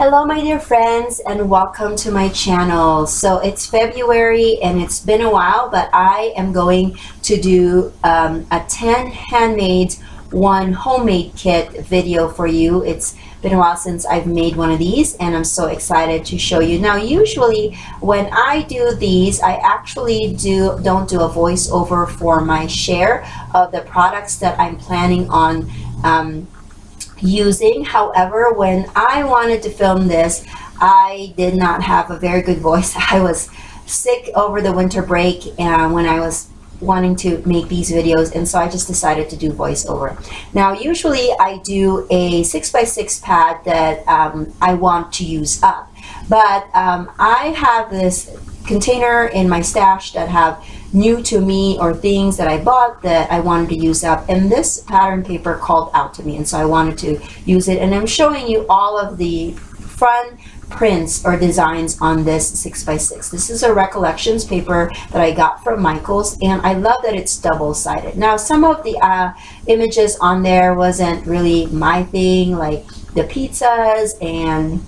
Hello my dear friends, and welcome to my channel. So it's February and it's been a while, but I am going to do a 10 handmade, 1 homemade kit video for you. It's been a while since I've made one of these and I'm so excited to show you. Now usually when I do these, I actually don't do a voiceover for my share of the products that I'm planning on using. However, when I wanted to film this, I did not have a very good voice. I was sick over the winter break and when I was wanting to make these videos, and so I just decided to do voiceover. Now usually I do a 6x6 pad that I want to use up, but I have this container in my stash that have new to me or things that I bought that I wanted to use up, and this pattern paper called out to me, and so I wanted to use it, and I'm showing you all of the fun prints or designs on this 6x6. This is a recollections paper that I got from Michael's, and I love that it's double-sided. Now some of the images on there wasn't really my thing, like the pizzas and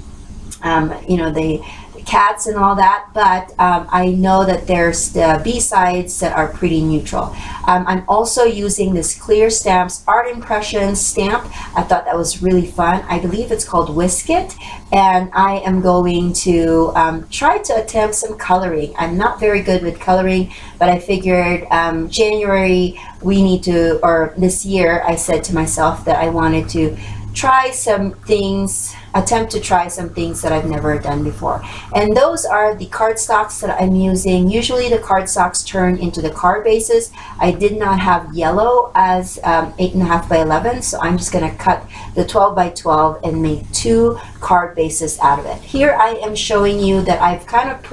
you know, the cats and all that, but I know that there's the B-sides that are pretty neutral. I'm also using this Clear Stamps Art Impressions stamp. I thought that was really fun. I believe it's called Whisk It, and I am going to try to attempt some coloring. I'm not very good with coloring, but I figured January we need to, or this year I said to myself that I wanted to try some things, attempt to try some things that I've never done before. And those are the cardstocks that I'm using. Usually the cardstocks turn into the card bases. I did not have yellow as 8.5 by 11, so I'm just gonna cut the 12 by 12 and make 2 card bases out of it. Here I am showing you that I've kind of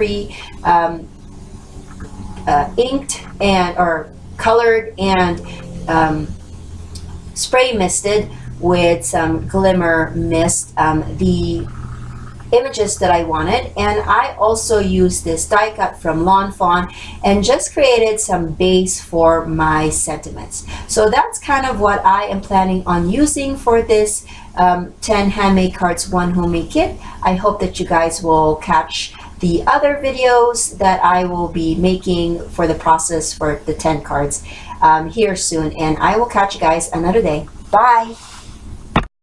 inked and or colored and spray misted with some glimmer mist the images that I wanted, and I also used this die cut from Lawn Fawn and just created some base for my sentiments. So that's kind of what I am planning on using for this 10 handmade cards, 1 homemade kit. I hope that you guys will catch the other videos that I will be making for the process for the 10 cards here soon, and I will catch you guys another day. Bye!